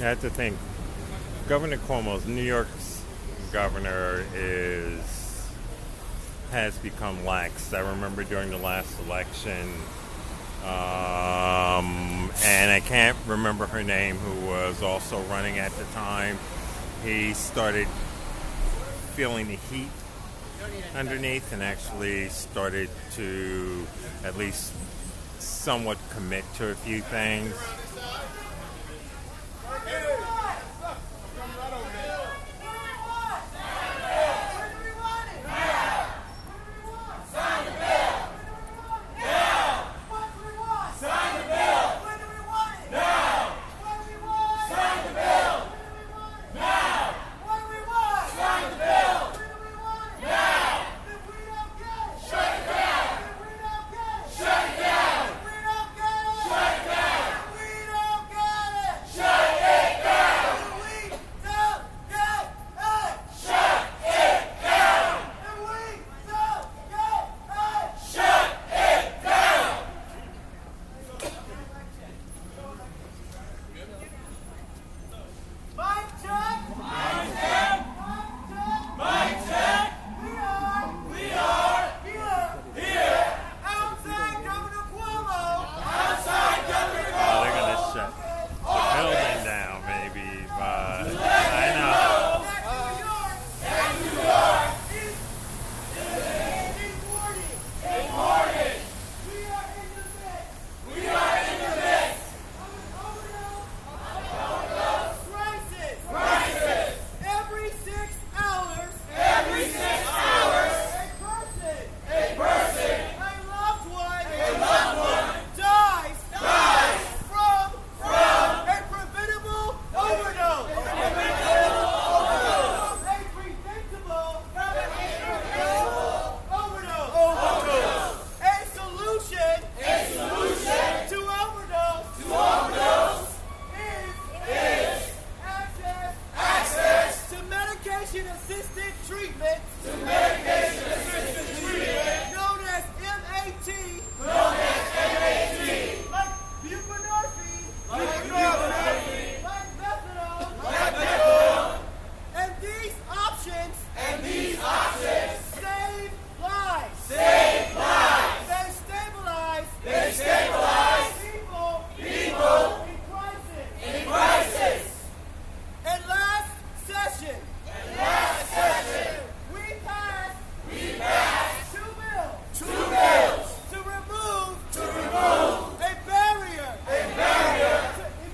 You have to think, Governor Cuomo's New York's governor has become lax. I remember during the last election, and I can't remember her name, who was also running at the time. He started feeling the heat underneath and actually started to at least somewhat commit to a few things.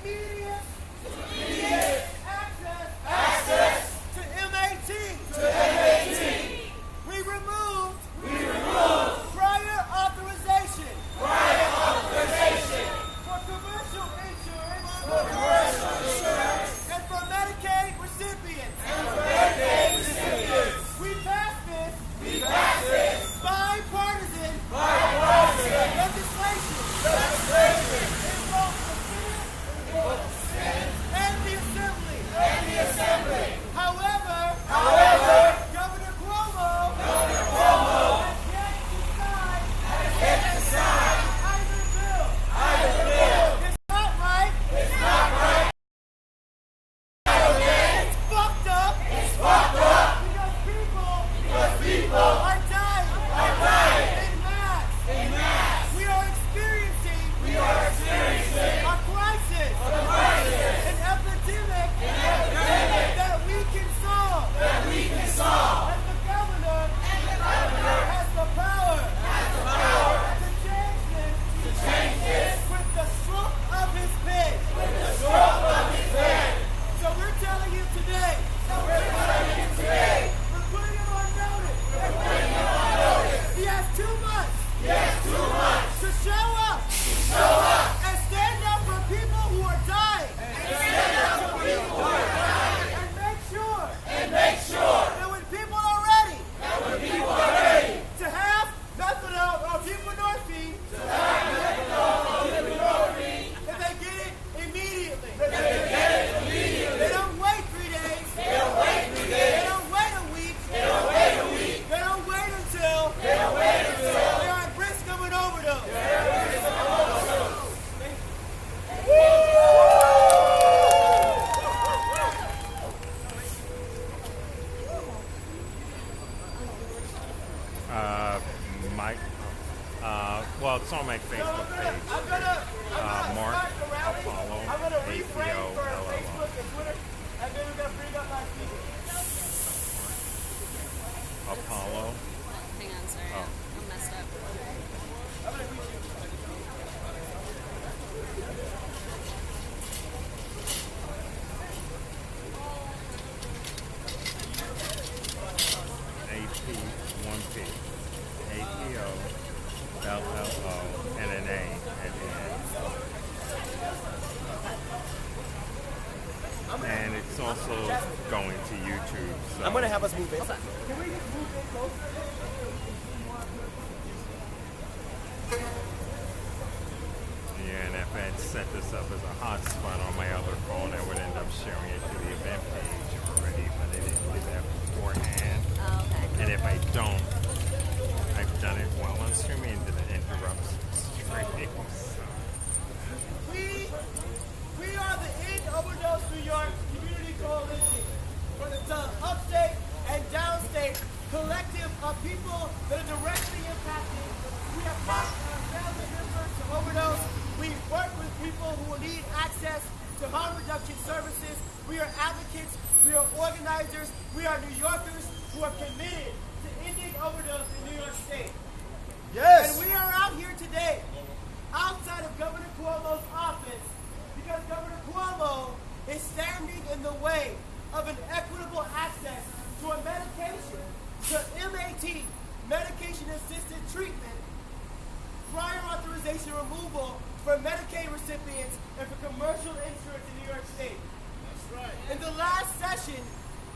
Immediate Mike. Well, it's on my Facebook page. Mark Apollo, I'm going to reframe for APOLLO. Facebook and Twitter, and then we're going to bring up my speaker. Apollo. Hang on, sorry. Oh. I'm messed up. I'm going to reach you. AP1P. APOLLO and an A at the end. And it's also going to YouTube. So. I'm going to have us move in. Okay. Can we just move in closer? Yeah, and if I had set this up as a hotspot on my other phone, I would end up sharing it to the event page already, but I didn't do that beforehand. Oh, okay. And if I don't, I've done it while I'm streaming and then it interrupts streaming. So. We are the End Overdose New York Community Coalition for the upstate and downstate collective of people that are directly impacted. We have brought our family members to overdose. We work with people who need access to harm reduction services. We are advocates. We are organizers. We are New Yorkers who are committed to ending overdose in New York State. Yes. And we are out here today outside of Governor Cuomo's office because Governor Cuomo is standing in the way of an equitable access to a medication, to MAT, medication-assisted treatment, prior authorization removal for Medicaid recipients and for commercial insurance in New York State. That's right. In the last session,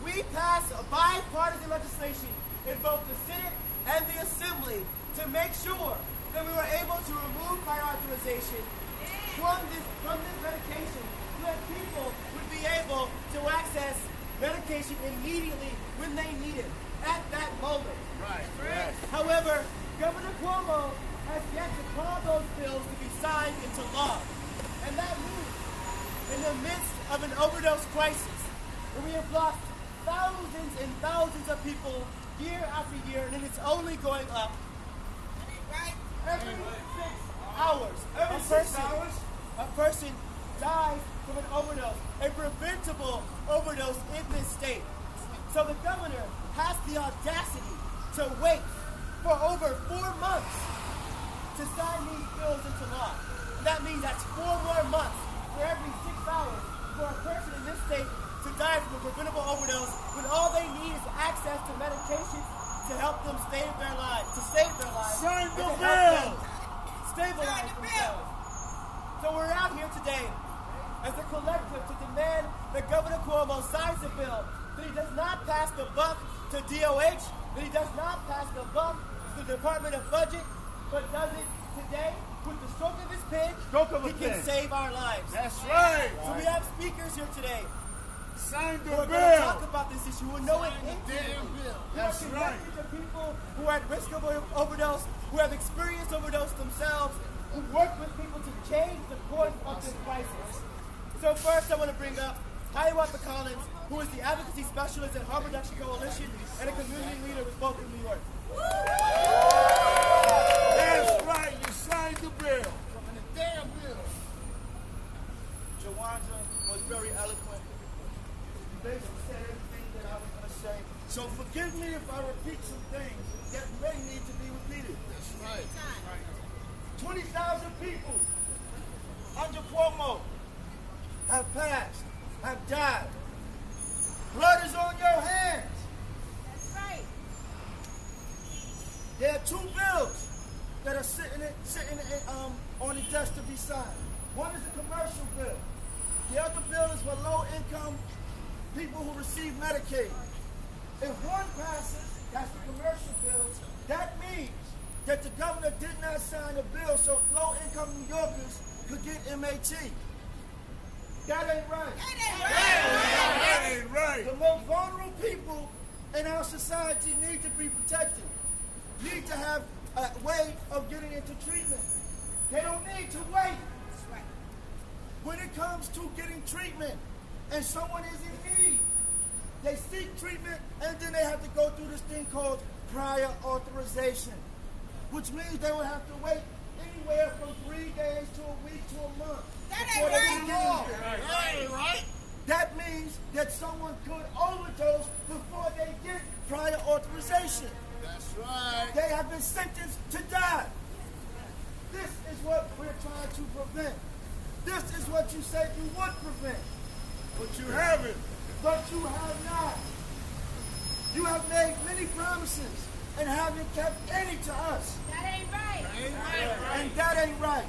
we passed a bipartisan legislation in both the Senate and the Assembly to make sure that we were able to remove prior authorization from this medication so that people would be able to access medication immediately when they need it at that moment. Right. However, Governor Cuomo has yet to call those bills to be signed into law. And that means in the midst of an overdose crisis, where we have lost thousands and thousands of people year after year, and it's only going up. Every 6 hours, a person dies from an overdose, a preventable overdose in this state. So the governor has the audacity to wait for over 4 months to sign these bills into law. And that means that's 4 more months for every 6 hours for a person in this state to die from a preventable overdose when all they need is access to medication to help them save their lives, Sign the and to help bill. them stabilize themselves. So we're out here today as a collective to demand that Governor Cuomo signs the bill, that he does not pass the buck to DOH, that he does not pass the buck to the Department of Budget, but does it today with the stroke of his pen. He can save our lives. That's right. So we have speakers here today Sign who the are going to talk bill. about this issue, who know it intimately. That's Who are right. connected to people who are at risk of overdose, who have experienced overdose themselves, who work with people to change the course of this crisis. So first I want to bring up Hiawatha Collins, who is the advocacy specialist at Harm Reduction Coalition and a community leader with Both in New York. That's right. You signed the bill. And the damn bill. Jawanda was very eloquent. You basically said everything that I was going to say. So forgive me if I repeat some things that may need to be repeated. That's right. 20,000 people under Cuomo have passed, have died. Blood is on your hands. That's right. There are 2 bills that are sitting on the desk to be signed. One is a commercial bill. The other bill is for low-income people who receive Medicaid. If one passes, that's the commercial bills, that means that the governor did not sign a bill so low-income New Yorkers could get MAT. That ain't right. That ain't right. The most vulnerable people in our society need to be protected, need to have a way of getting into treatment. They don't need to wait. When it comes to getting treatment and someone is in need, they seek treatment and then they have to go through this thing called prior authorization, which means they would have to wait anywhere from 3 days to a week to a month. That before ain't they right. can get anything. That ain't right. That means that someone could overdose before they get prior authorization. That's right. They have been sentenced to die. This is what we're trying to prevent. This is what you said you would prevent. But you haven't. But you have not. You have made many promises and haven't kept any to us. That ain't right. That ain't right. And that ain't right.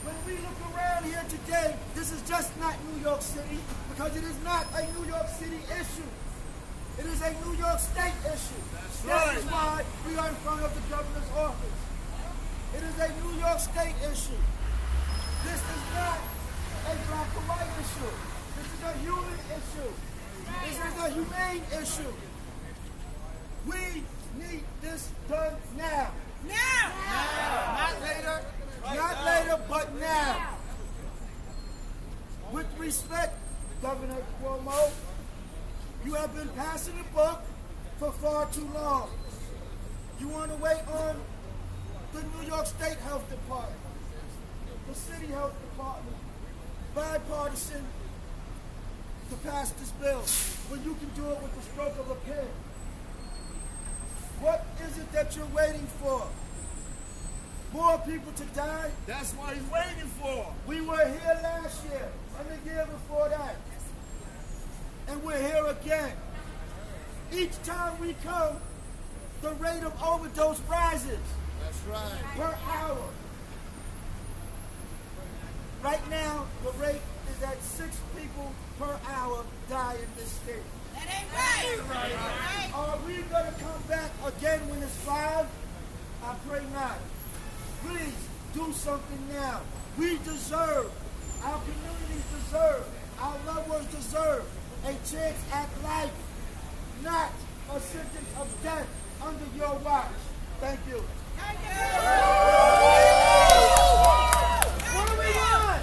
When we look around here today, this is just not New York City, because it is not a New York City issue. It is a New York State issue. That's That right. is why we are in front of the governor's office. It is a New York State issue. This is not a black or white issue. This is a human issue. This is a humane issue. We need this done now. Now. Not later. Not later, but now. With respect, Governor Cuomo, you have been passing the buck for far too long. You want to wait on the New York State Health Department, the City Health Department, bipartisan, to pass this bill when you can do it with the stroke of a pen. What is it that you're waiting for? More people to die? That's what he's waiting for. We were here last year and the year before that. And we're here again. Each time we come, the rate of overdose rises That's right. per hour. Right now, the rate is at 6 people per hour die in this state. That ain't right. Are we going to come back again when it's 5? I pray not. Please do something now. We deserve, our communities deserve, our loved ones deserve a chance at life, not a sentence of death under your watch. Thank you. Thank you. What do we want?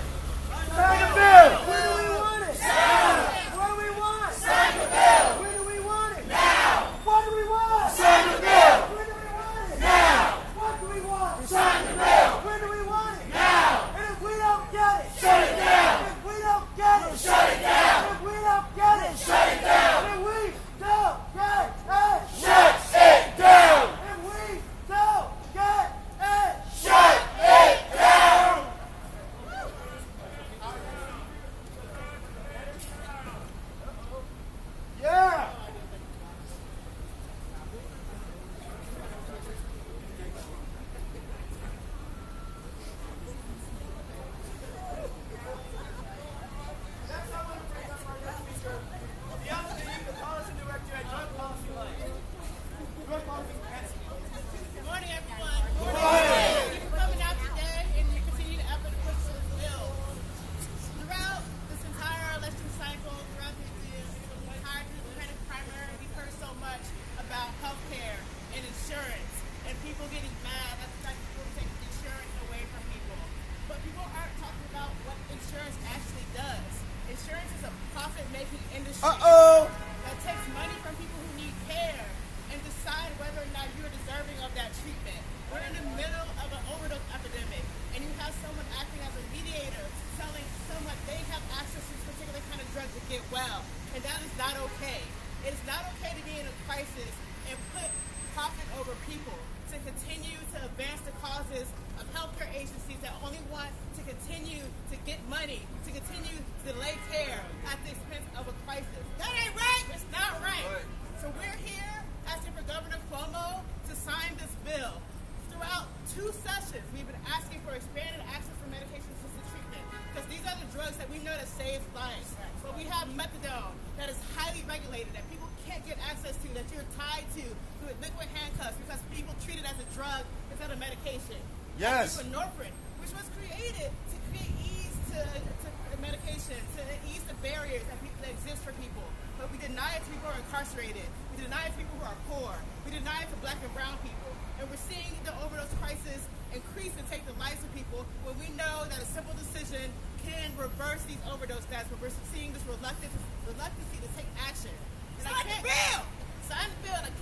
Sign the bill. When do we want it? Now. What do we want? Sign the bill. When do we want it? Now. What do we want? Sign the bill. When do we want it? Now. What do we want? Sign the bill. When do we want it? Now. And if we don't get it, shut it down. If we don't get it, shut it down. If we don't get it, shut it down. If we don't get it, shut it down. If we don't get it, shut it down. Yeah. Good morning, everyone. Good morning. Thank you for coming out today and your continued effort to push this bill. Throughout this entire election cycle, throughout the entire Democratic primary, we've heard so much about health care and insurance and people getting mad at the fact that people take insurance away from people. But people aren't talking about what insurance actually does. Insurance is a profit-making industry that takes money from people who need care and decide whether or not you're deserving of that treatment. We're in the middle of an overdose epidemic, and you have someone acting as a mediator, telling someone they have access to this particular kind of drug to get well, and that is not okay. It is not okay to be in a crisis and put profit over people, to continue to advance the causes of healthcare agencies that only want to continue to get money, to continue to delay care at the expense of a crisis. That ain't right. It's not right. So we're here asking for Governor Cuomo to sign this bill. Throughout 2 sessions, we've been asking for expanded access for medication-assisted treatment, because these are the drugs that we know that save lives. But we have methadone that is highly regulated, that people can't get access to, that you're tied to with liquid handcuffs because people treat it as a drug instead of medication. Yes. Norepinephrine, which was created to create ease to medication, to ease the barriers that exist for people. But we deny it to people who are incarcerated. We deny it to people who are poor. We deny it to black and brown people. And we're seeing the overdose crisis increase and take the lives of people when we know that a simple decision can reverse these overdose deaths, but we're seeing this reluctancy to take action. And sign the bill! Sign the bill. And I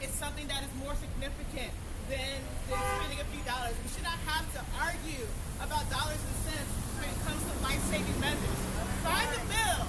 is something that is more significant than spending a few dollars. We should not have to argue about dollars and cents when it comes to life-saving measures. Sign the bill.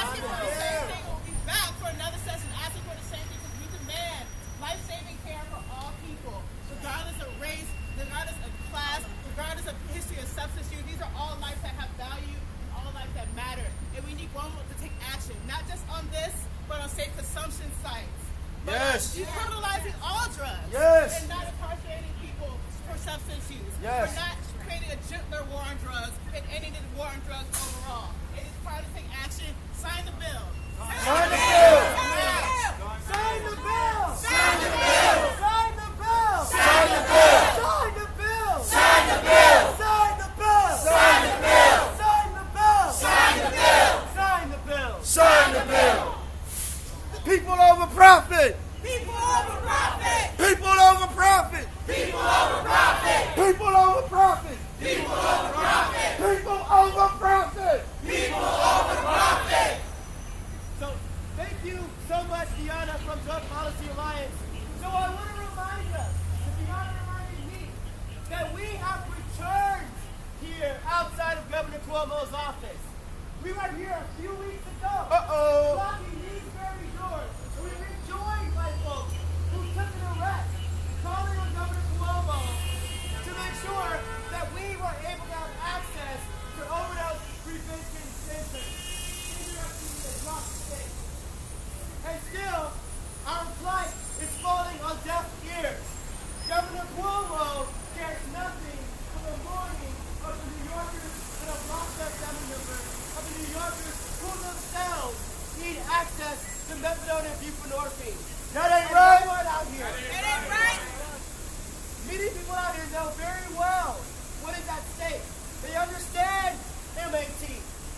Asking for the same thing. We'll be back for another session asking for the same thing because we demand life-saving care for all people, regardless of race, regardless of class, regardless of history of substance use. These are all lives that have value and all lives that matter. And we need Cuomo to take action, not just on this, but on safe consumption sites. Yes. Decriminalizing all drugs. Yes. And not incarcerating people for substance use. Yes. We're not creating a gentler war on drugs and ending the war on drugs overall. It is time to take action. Sign the bill. Sign the bill. Sign the bill. Sign the bill. Sign the bill. Sign the bill. Sign the bill. Sign the bill. Sign the bill. Sign the bill. Sign the bill. Sign the bill. Sign the bill. Sign the bill. People over profit. People over profit. People over profit. People over profit. People over profit. People over profit. People over profit. People over profit. So, thank you so much, Deanna from Drug Policy Alliance. So I want to remind us, and Deanna reminded me, that we have returned here outside of Governor Cuomo's office. We were here a few weeks ago, blocking these very doors. And we've been joined by folks who took an arrest, calling on Governor Cuomo to make sure that we were able to have access to overdose prevention centers. And still, our plight is falling on deaf ears. Governor Cuomo cares nothing for the mourning of the New Yorkers and of locked up family members of the New Yorkers who themselves need access to methadone and buprenorphine. That ain't And right. everyone out here, It ain't right. many people out here know very well what is at stake. They understand MAT.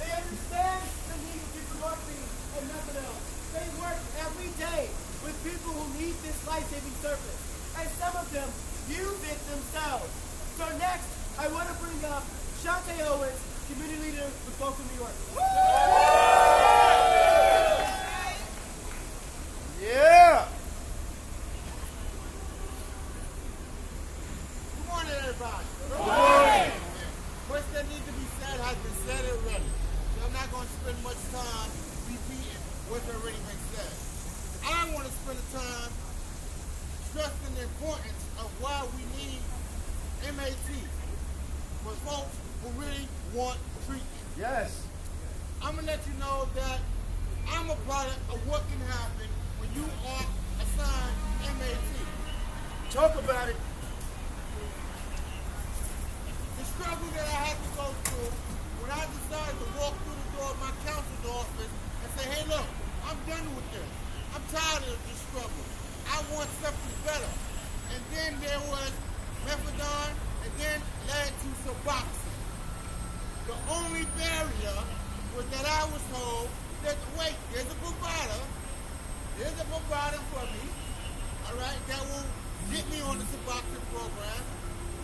They understand the need of buprenorphine and methadone. They work every day with people who need this life-saving service. And some of them use it themselves. So next, I want to bring up Shantae Owens, community leader with Vocal New York. Yeah. Good morning, everybody. Good morning. Much that needs to be said has been said already. So I'm not going to spend much time repeating what's already been said. I want to spend the time stressing the importance of why we need MAT for folks who really want treatment. Yes. I'm going to let you know that I'm a product of what can happen when you are assigned MAT. Talk about it. The struggle that I had to go through when I decided to walk through the door of my counsel's office and say, hey, look, I'm done with this. I'm tired of this struggle. I want something better. And then there was methadone, and then led to Suboxone. The only barrier was that I was told that, wait, there's a provider for me, all right, that will get me on the Suboxone program,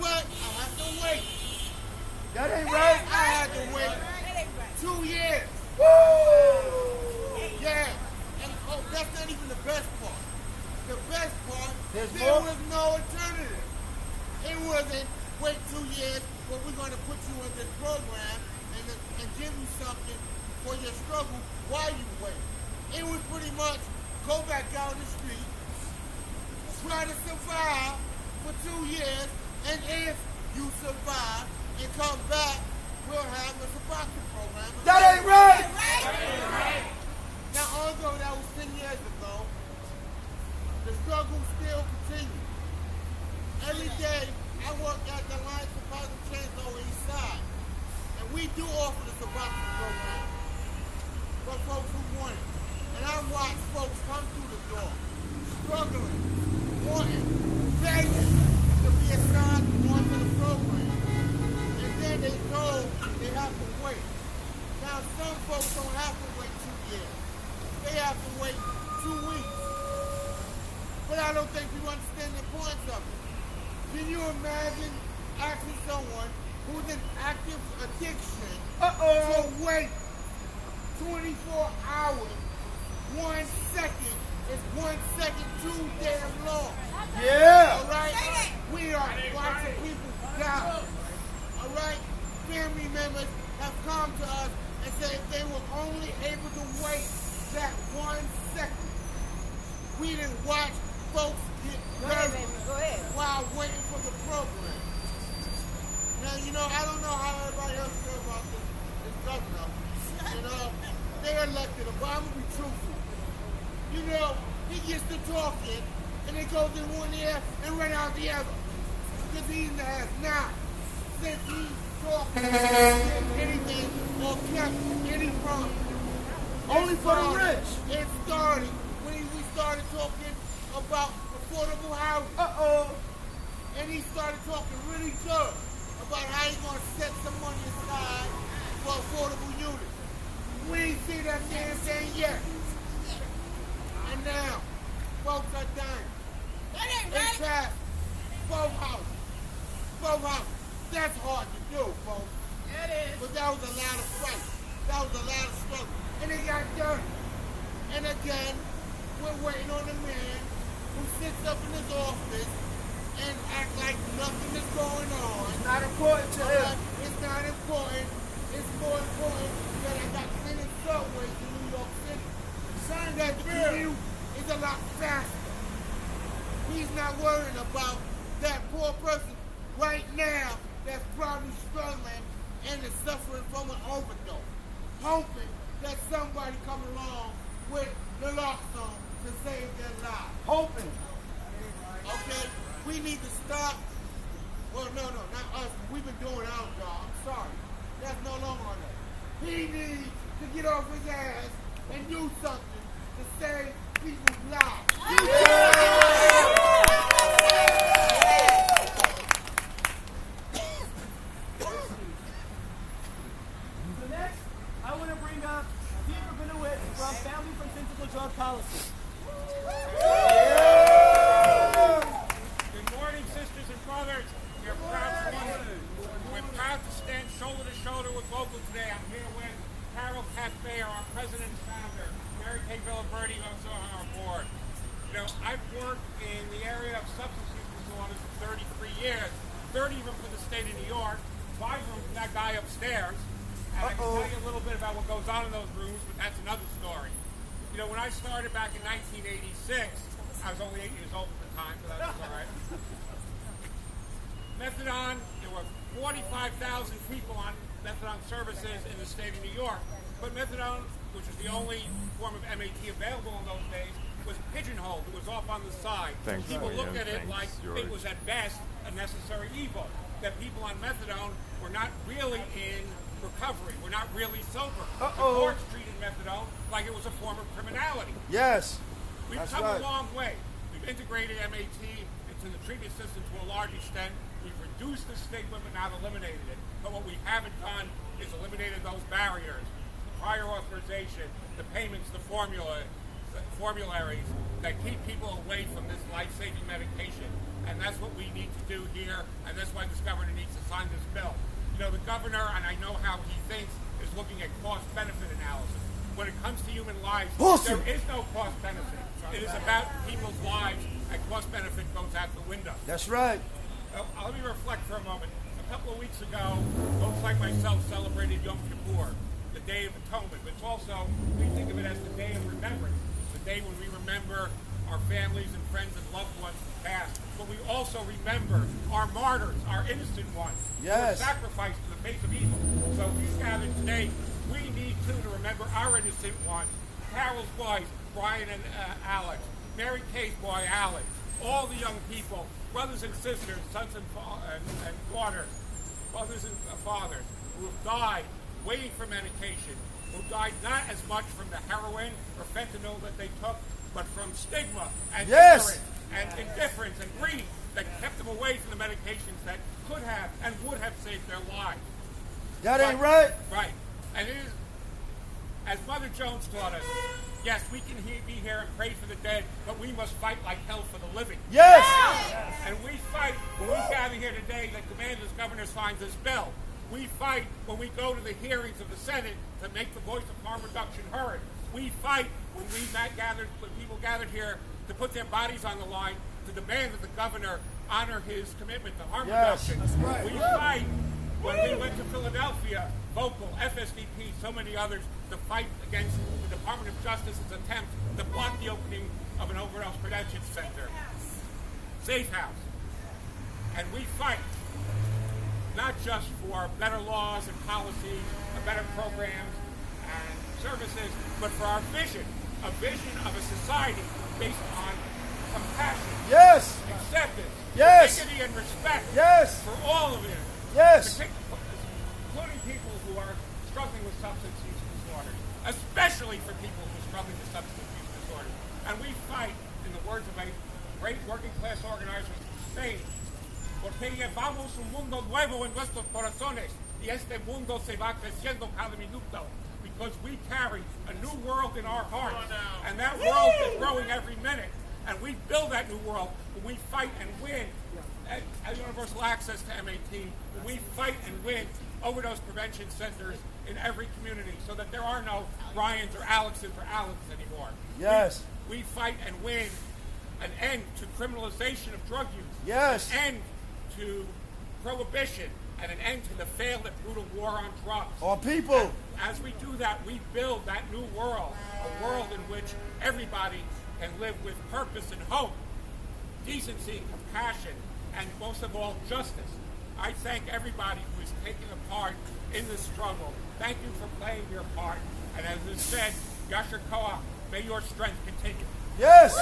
but I have to wait. That ain't right. I had to wait 2 years. Woo! Yeah. And that's not even the best part. The best part, There's there more? was no alternative. It wasn't wait 2 years, but we're going to put you in this program and give you something for your struggle while you wait. It was pretty much go back out in the street, try to survive for 2 years, and if you survive and come back, we'll have a Suboxone program. That ain't right. Now, although that was 10 years ago, the struggle still continues. Every day, I work at the Alliance for Positive Change Lower East Side, and we do offer the Suboxone program for folks who want it. And I watch folks come through the door, struggling, wanting, begging to be assigned onto the program. And then they told they have to wait. Now, some folks don't have to wait 2 years. They have to wait 2 weeks. But I don't think you understand the importance of it. Can you imagine asking someone who's in active addiction to wait 24 hours, 1 second we didn't watch folks get Go ahead, hurt baby. Go ahead. while waiting for the program. Now, I don't know how everybody else feels about this governor. They elected him, but I'm going to be truthful. He gets to talking, and it goes in one ear and right out the other. Because he has not, since he talked anything or kept any promise. Only for the rich. It started when we started talking about affordable housing. And he started talking really good about how he's going to set some money aside for affordable units. We ain't see that damn thing yet. And now, folks are dying. That ain't They right. passed both houses. Both houses. That's hard to do, folks. That is. But that was a lot of fight. That was a lot of struggle. And it got done. And again, we're waiting on a man who sits up in his office and act like nothing is going on. It's not important to him. It's not important. It's more important that I got cleaner subways in New York City. That the commute is a lot faster. He's not worrying about that poor person right now that's probably struggling and is suffering from an overdose, hoping that somebody come along with the naloxone to save their lives. Hoping. Okay? We need to stop. Well, no, not us. We've been doing our job. I'm sorry. That's no longer on us. He needs to get off his ass and do something to save people's lives. So next, I want to bring up Steve Rabinowitz from Family for Sensible Drug Policy. Good morning, sisters and brothers. We're proud to stand shoulder to shoulder with local today. I'm here with Carol Cafe, our president and founder. Mary Kay Villaverdi, also on our board. I've worked in the area of substance use disorders for 33 years, 30 of them for the state of New York, 5 of them from that guy upstairs. And I can tell you a little bit about what goes on in those rooms, but that's another story. When I started back in 1986, I was only 8 years old at the time, but that was all right. Methadone, there were 45,000 people on methadone services in the state of New York. But methadone, which was the only form of MAT available in those days, was pigeonholed. It was off on the side. Thanks, People William. looked at it Thanks, like George. it was at best a necessary evil. That people on methadone were not really in recovery, were not really sober. The courts treated methadone like it was a form of criminality. Yes. We've That's come right. a long way. We've integrated MAT into the treatment system to a large extent. We've reduced the stigma but not eliminated it. But what we haven't done is eliminated those barriers. The prior authorization, the payments, the formularies that keep people away from this life-saving medication. And that's what we need to do here, and that's why this governor needs to sign this bill. The governor, and I know how he thinks, is looking at cost-benefit analysis. When it comes to human lives, there is no cost-benefit. It is about people's lives, and cost-benefit goes out the window. That's right. Let me reflect for a moment. A couple of weeks ago, folks like myself celebrated Yom Kippur, the Day of Atonement. But it's also, we think of it as the Day of Remembrance, the day when we remember our families and friends and loved ones who passed. But we also remember our martyrs, our innocent ones, who were Yes. sacrificed in the face of evil. So we've gathered today. We need to remember our innocent ones. Carol's boys, Brian and Alex, Mary Kay's boy, Alex, all the young people, brothers and sisters, sons and daughters, mothers and fathers, who have died waiting for medication, who died not as much from the heroin or fentanyl that they took, but from stigma and ignorance and indifference and greed that kept them away from the medications that could have and would have saved their lives. That ain't right. Right. And it is, as Mother Jones taught us, yes, we can be here and pray for the dead, but we must fight like hell for the living. Yes. And we fight when we gather here today that demand this governor signs this bill. We fight when we go to the hearings of the Senate to make the voice of harm reduction heard. We fight when people gathered here to put their bodies on the line to demand that the governor honor his commitment to harm reduction. That's right. We fight when we went to Philadelphia, Vocal, FSDP, so many others, to fight against the Department of Justice's attempt to block the opening of an overdose prevention center. Safe House. And we fight not just for better laws and policies, and better programs and services, but for our vision, a vision of a society based on compassion, Yes. acceptance, Yes. dignity, and respect Yes. for all of it, Yes. including people who are struggling with substance use disorders, especially for people who are struggling with substance use disorders. And we fight, in the words of a great working class organizer from Spain, porque llevamos un mundo nuevo en nuestros corazones y este mundo se va creciendo cada minuto. Because we carry a new world in our hearts, and that world is growing every minute. And we build that new world when we fight and win at universal access to M18, when we fight and win overdose prevention centers in every community so that there are no Ryans or Alexes or Alex anymore. Yes. We fight and win an end to criminalization of drug use. Yes. An end to prohibition and an end to the failed and brutal war on drugs. On people. And as we do that, we build that new world, a world in which everybody can live with purpose and hope, decency, compassion, and most of all, justice. I thank everybody who is taking a part in this struggle. Thank you for playing your part. And as is said, Yasher Koach, may your strength continue. Yes.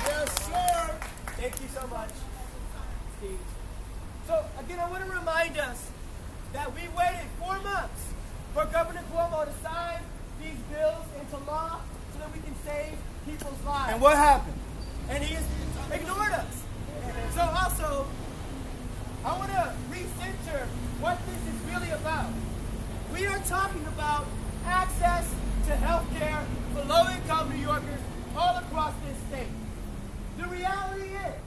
Yes, sir. Thank you so much, Steve. So, again, I want to remind us that we waited 4 months for Governor Cuomo to sign these bills into law so that we can save people's lives. And what happened? And he has ignored us. So also, I want to recenter what this is really about. We are talking about access to health care for low-income New Yorkers all across this state. The reality is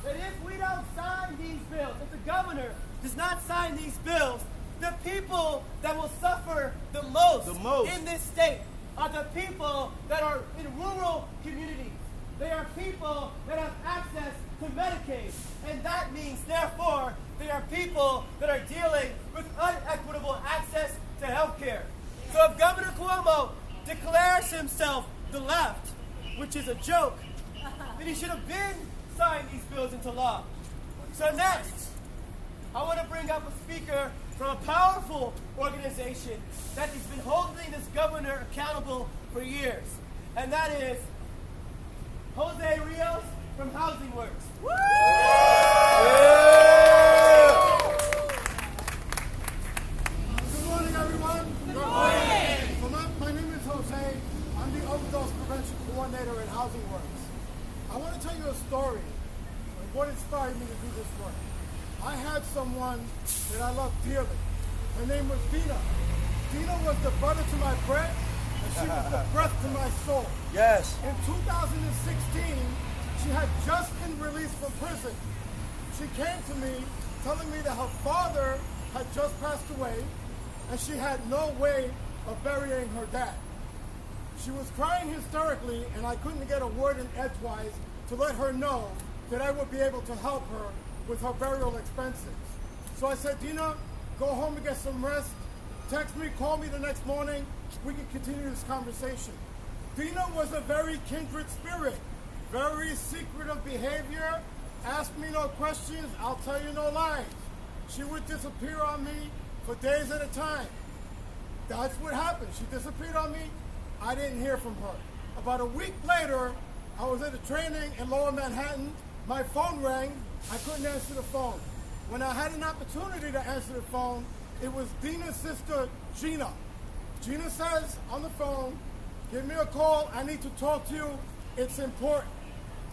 that if we don't sign these bills, if the governor does not sign these bills, the people that will suffer the most in this state are the people that are in rural communities. They are people that have access to Medicaid. And that means, therefore, they are people that are dealing with unequitable access to health care. So if Governor Cuomo declares himself the left, which is a joke, then he should have been signed these bills into law. So next, I want to bring up a speaker from a powerful organization that has been holding this governor accountable for years. And that is Jose Rios from Housing Works. Woo! Good morning, everyone. Good morning. So my name is Jose. I'm the Overdose Prevention Coordinator at Housing Works. I want to tell you a story of what inspired me to do this work. I had someone that I loved dearly. Her name was Dina. Dina was the butter to my bread, and she was the breath to my soul. Yes. In 2016, she had just been released from prison. She came to me telling me that her father had just passed away and she had no way of burying her dad. She was crying hysterically and I couldn't get a word in edgewise to let her know that I would be able to help her with her burial expenses. So I said, Dina, go home and get some rest. Text me, call me the next morning. We can continue this conversation. Dina was a very kindred spirit, very secretive behavior. Ask me no questions, I'll tell you no lies. She would disappear on me for days at a time. That's what happened. She disappeared on me. I didn't hear from her. About a week later, I was at a training in Lower Manhattan. My phone rang. I couldn't answer the phone. When I had an opportunity to answer the phone, it was Dina's sister, Gina. Gina says on the phone, give me a call. I need to talk to you. It's important.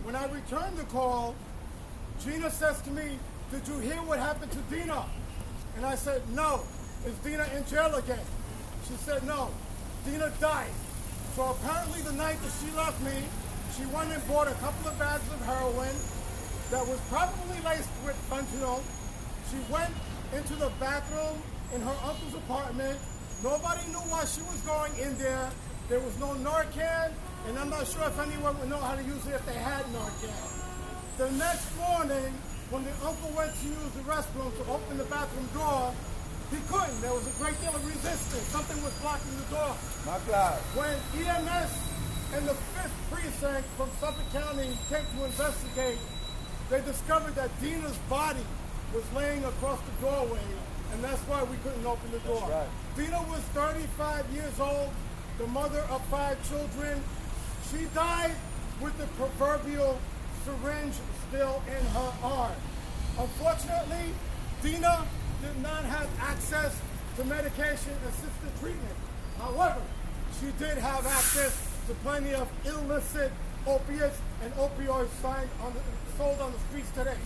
When I returned the call, Gina says to me, did you hear what happened to Dina? And I said, no. Is Dina in jail again? She said, no. Dina died. So apparently the night that she left me, she went and bought a couple of bags of heroin that was probably laced with fentanyl. She went into the bathroom in her uncle's apartment. Nobody knew why she was going in there. There was no Narcan, and I'm not sure if anyone would know how to use it if they had Narcan. The next morning, when the uncle went to use the restroom to open the bathroom door, he couldn't. There was a great deal of resistance. Something was blocking the door. My God. When EMS and the 5th precinct from Suffolk County came to investigate, they discovered that Dina's body was laying across the doorway, and that's why we couldn't open the door. Right. Dina was 35 years old, the mother of 5 children. She died with the proverbial syringe still in her arm. Unfortunately, Dina did not have access to medication-assisted treatment. However, she did have access to plenty of illicit opiates and opioids sold on the streets today.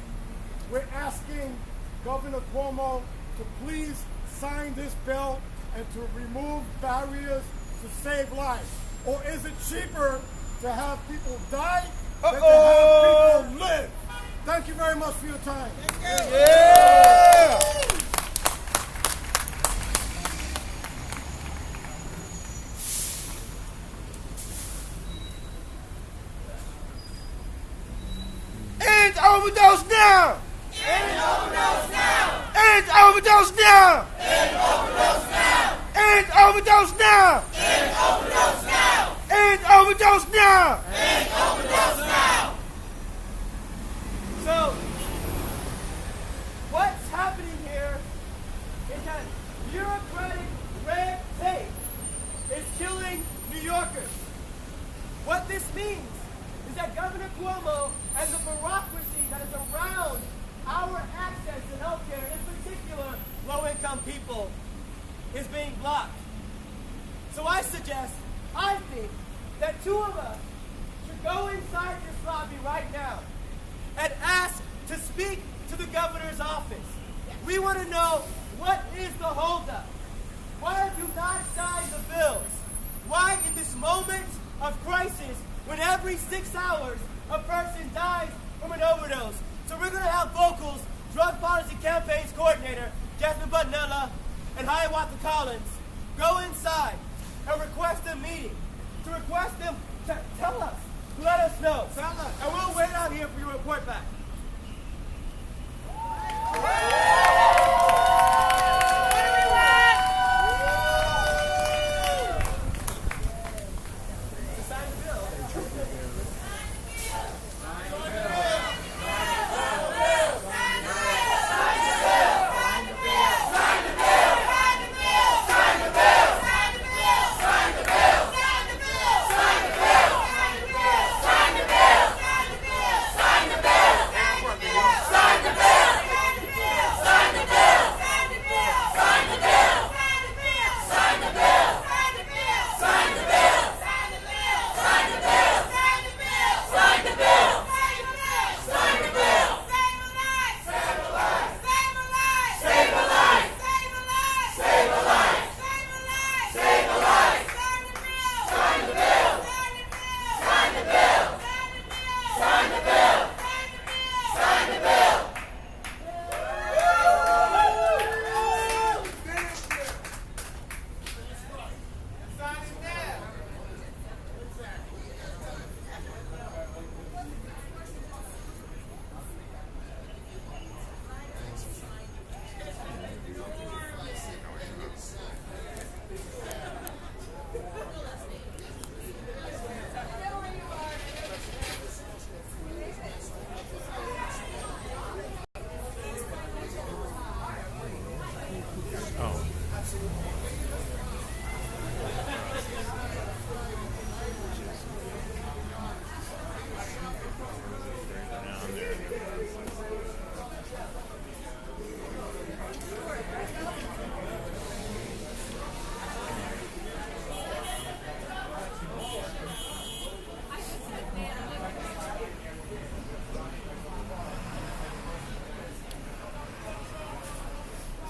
We're asking Governor Cuomo to please sign this bill and to remove barriers to save lives. Or is it cheaper to have people die than to have people live? Thank you very much for your time. Yeah! End overdose now! End overdose now! End overdose now! End overdose now! End overdose now! End overdose now! End overdose now! End overdose now! So, what's happening here is that bureaucratic red tape is killing New Yorkers. What this means is that Governor Cuomo and the bureaucracy that is around our access to healthcare, in particular low-income people, is being blocked. So I think that 2 of us should go inside this lobby right now and ask to speak to the governor's office. We want to know, what is the holdup? Why have you not signed the bills? Why in this moment of crisis, when every 6 hours a person dies from an overdose? So we're going to have Vocal's Drug Policy Campaigns Coordinator, Jasmine Butnella, and Hiawatha Collins go inside and request a meeting, to request them to tell us, let us know. And we'll wait out here for your report back.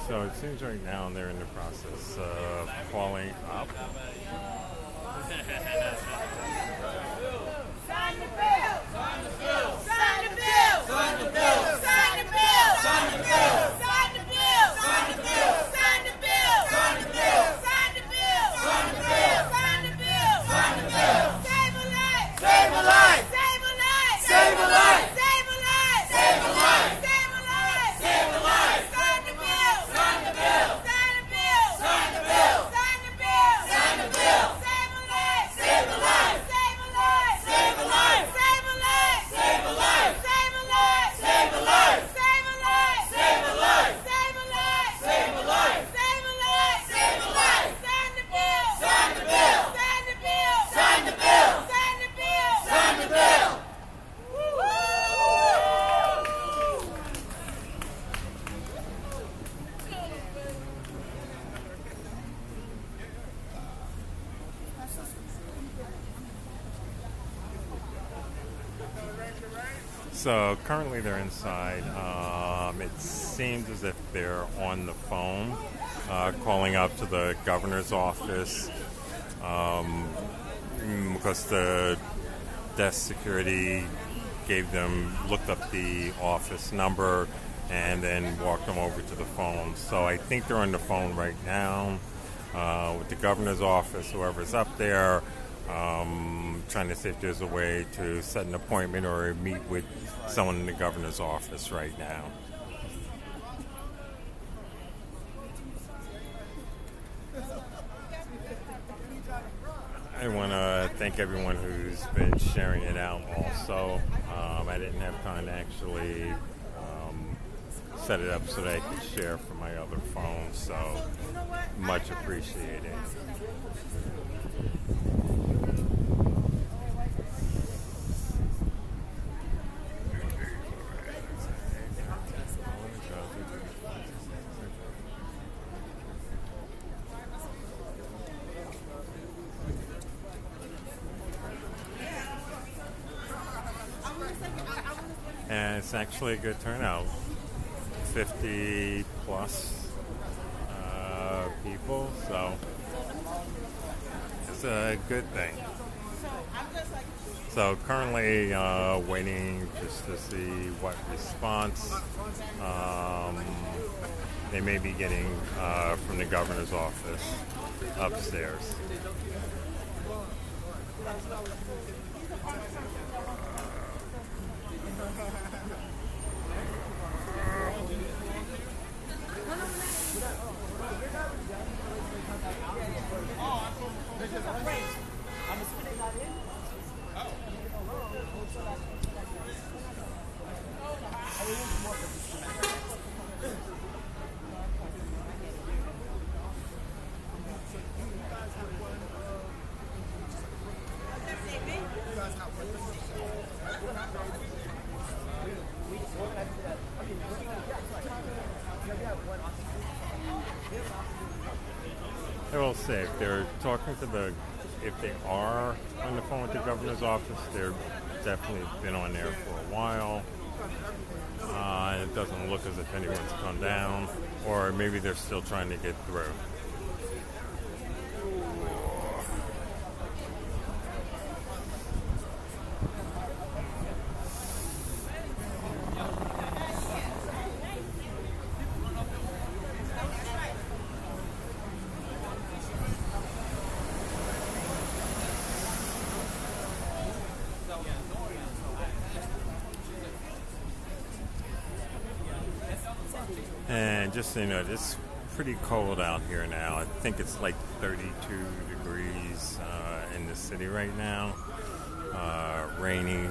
So it seems right now they're in the process of calling up. Sign the bill! Sign the bill! Sign the bill! Sign the bill! Sign the bill! Sign the bill! Sign the bill! Sign the bill! Sign the bill! Sign the bill! Sign the bill! Sign the bill! Sign the bill! Sign the bill! Save a life! Save a life! Save a life! Save a life! Save a life! Save a life! Save a life! Save a life! Sign the bill! Sign the bill! Sign the bill! Sign the bill! Sign the bill! Sign the bill! Save a life! Save a life! So currently they're inside. It seems as if they're on the phone, calling up to the governor's office, because the desk security looked up the office number and then walked them over to the phone. So I think they're on the phone right now with the governor's office, whoever's up there, trying to see if there's a way to set an appointment or meet with someone in the governor's office right now. I want to thank everyone who's been sharing it out also. I didn't have time to actually set it up so that I could share from my other phone, so much appreciated. And it's actually a good turnout. 50 plus people, so it's a good thing. So currently waiting just to see what response they may be getting from the governor's office upstairs. I will say, if they're talking to if they are on the phone with the governor's office, they're definitely been on there for a while. It doesn't look as if anyone's come down, or maybe they're still trying to get through. And just so you know, it's pretty cold out here now. I think it's like 32 degrees in the city right now. Rainy.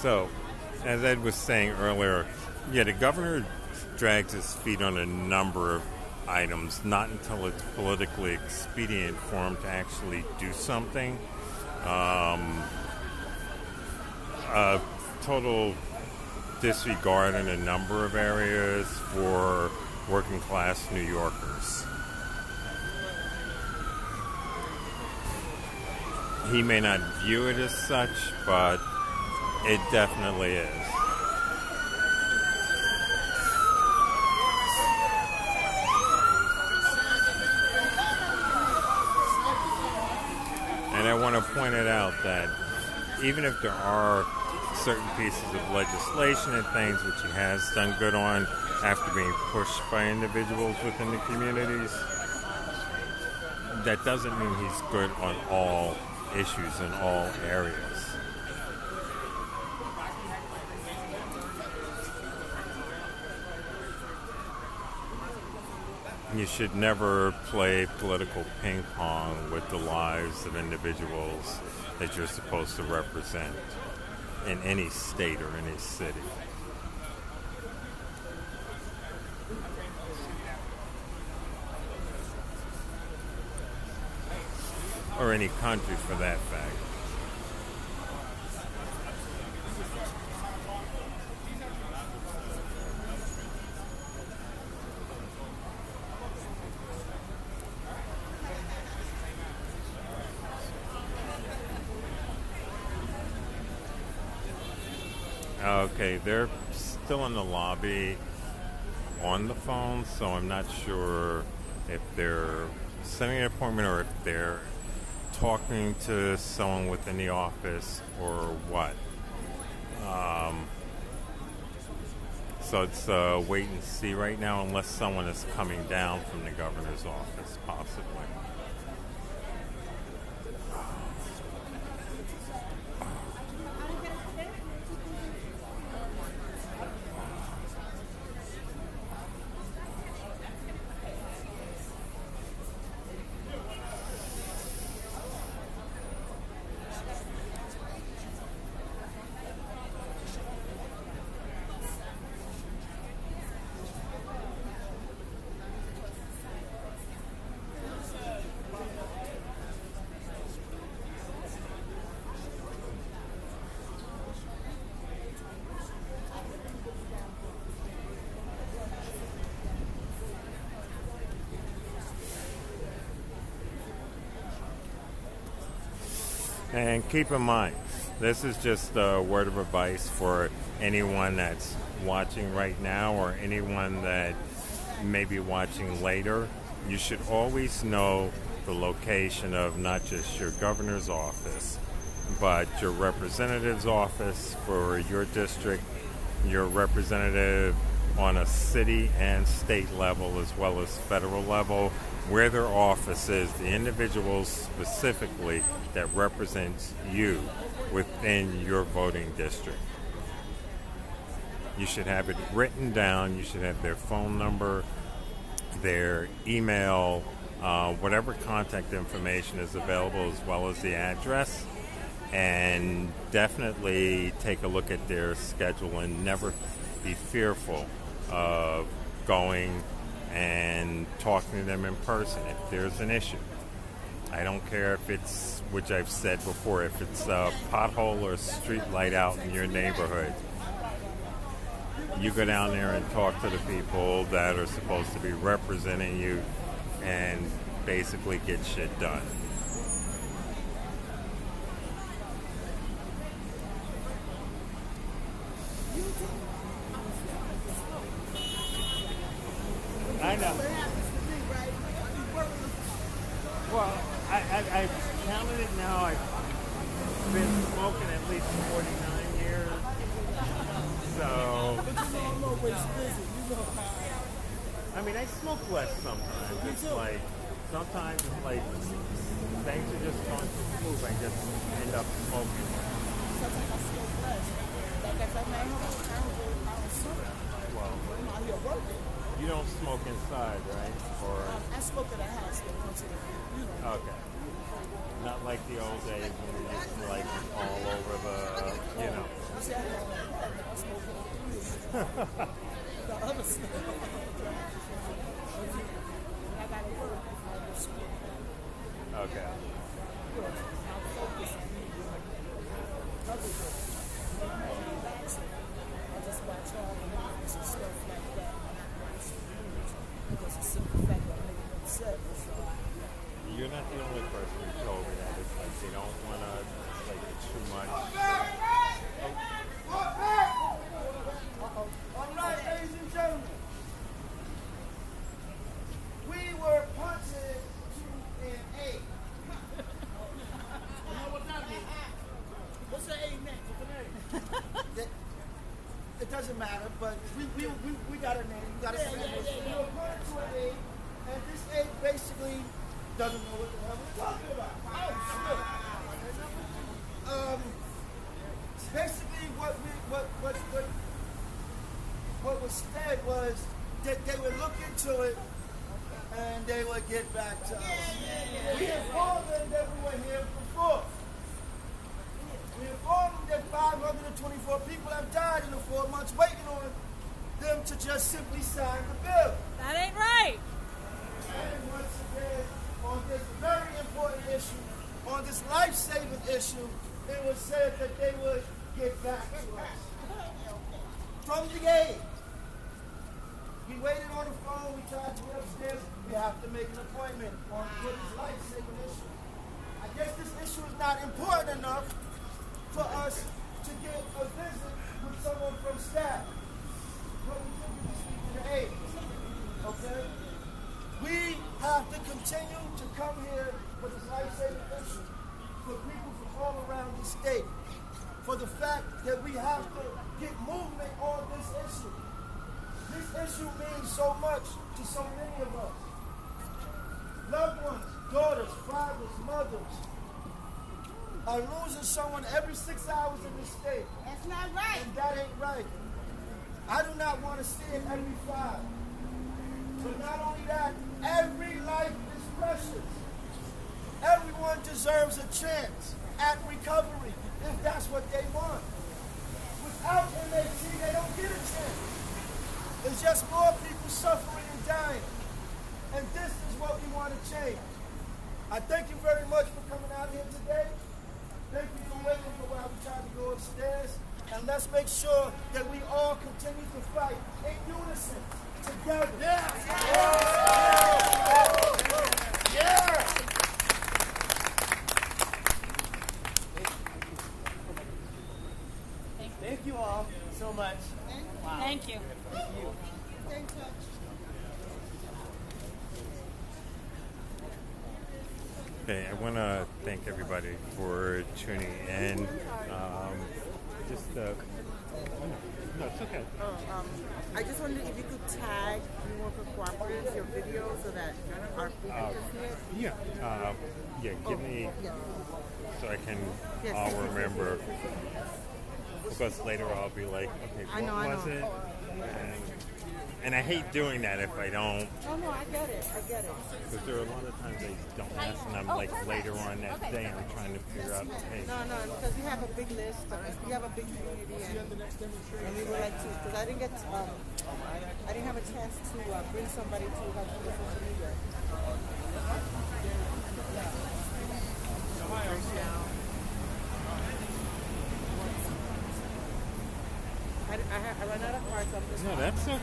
So, as Ed was saying earlier, the governor drags his feet on a number of items, not until it's politically expedient for him to actually do something. Total disregard in a number of areas for working class New Yorkers. He may not view it as such, but it definitely is. And I want to point it out that even if there are certain pieces of legislation and things which he has done good on after being pushed by individuals within the communities, that doesn't mean he's good on all issues in all areas. You should never play political ping pong with the lives of individuals that you're supposed to represent in any state or any city. Or any country for that fact. Okay, they're still in the lobby on the phone, so I'm not sure if they're setting an appointment or if they're talking to someone within the office or what. So it's wait and see right now, unless someone is coming down from the governor's office, possibly. And keep in mind, this is just a word of advice for anyone that's watching right now or anyone that may be watching later. You should always know the location of not just your governor's office, but your representative's office for your district, your representative on a city and state level as well as federal level, where their office is, the individuals specifically that represents you within your voting district. You should have it written down. You should have their phone number, their email, whatever contact information is available, as well as the address. And definitely take a look at their schedule and never be fearful of going and talking to them in person if there's an issue. I don't care if it's, which I've said before, if it's a pothole or a street light out in your neighborhood. You go down there and talk to the people that are supposed to be representing you and basically get shit done. I know. Well, I've counted it now. I've been smoking at least 49 years. So, I mean, I smoke less sometimes. It's like, sometimes it's like, things are just going to move. I just end up smoking. Sometimes I smoke less. Like if I'm at home, I don't smoke. Well, I'm out here working. you don't smoke inside, right? Or I smoke at a house when I come to the, okay. Not like the old days when we used to like all over the, you know. You see, I don't like that. I smoke the other stuff. I gotta work before I go to school. Okay. I'm focused on other things. I just watch all the movies and stuff like that. Because the simple fact that I make them upset. So You're not the only person who told me that. It's like they don't want to like too much. All right, ladies and gentlemen. We were punching to an A. it doesn't matter, but we got a name. We got a name. We were put into an aid, and this aid basically doesn't know what the hell we're talking about. Oh, shit. Basically, what was said was that they would look into it and they would get back to us. We informed them that we were here before. We informed them that 524 people have died in the 4 months, waiting on them to just simply sign the bill. That ain't right. And once again, on this very important issue, on this life-saving issue, it was said that they would get back to us. From the aid. We waited on the phone, we tried to get upstairs. We have to make an appointment on this life-saving issue. I guess this issue is not important enough for us to get a visit with someone from staff. But we think we speak to the aid. Okay? We have to continue to come here for this life-saving issue for people from all around the state. For the fact that we have to get movement on this issue. This issue means so much to so many of us. Loved ones, daughters, fathers, mothers are losing someone every 6 hours in this state. That's not right. And that ain't right. I do not want to see it every 5. But not only that, every life is precious. Everyone deserves a chance at recovery if that's what they want. Without MAT, they don't get a chance. It's just more people suffering and dying. And this is what we want to change. I thank you very much for coming out here today. Thank you for waiting for while we tried to go upstairs. And let's make sure that we all continue to fight in unison, together. Yeah! Yeah! Thank you all so much. Wow. Thank you. Thank you. Okay, I want to thank everybody for tuning in. No, it's okay. I just wondered if you could tag New Worker Cooperatives, your video, so that our people can see it. Give me Yeah. so I can Yes. all remember. Because later I'll be like, okay, I know. was it? And I hate doing that if I don't, Oh, no, I get it. because there are a lot of times I don't ask, and I'm like later on that day I'm trying to figure out, hey, No, because we have a big list. We have a big community, and we would like to, because I didn't have a chance to bring somebody to help with social media. I ran out of cards, so I'm just no, that's okay.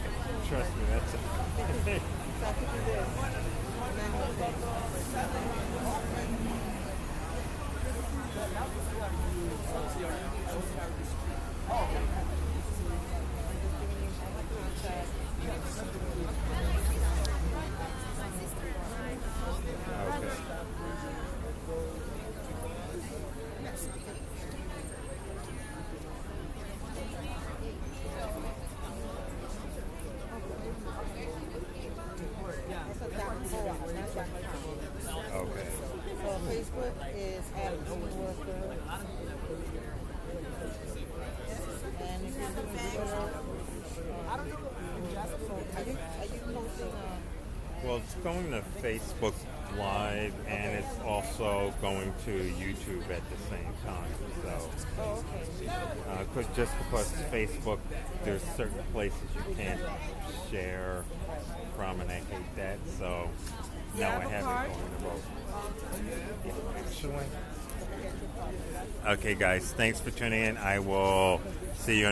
Trust me, that's okay. so I could do this. And then we'll do. Okay. So Facebook is at New Worker. And if you're doing Twitter, are you posting Well, it's going to Facebook Live, and it's also going to YouTube at the same time. So, just because Facebook, there's certain places you can't share from, and I hate that. So, no, I haven't going to both. Yeah, actually. Okay, guys, thanks for tuning in. I will see you on the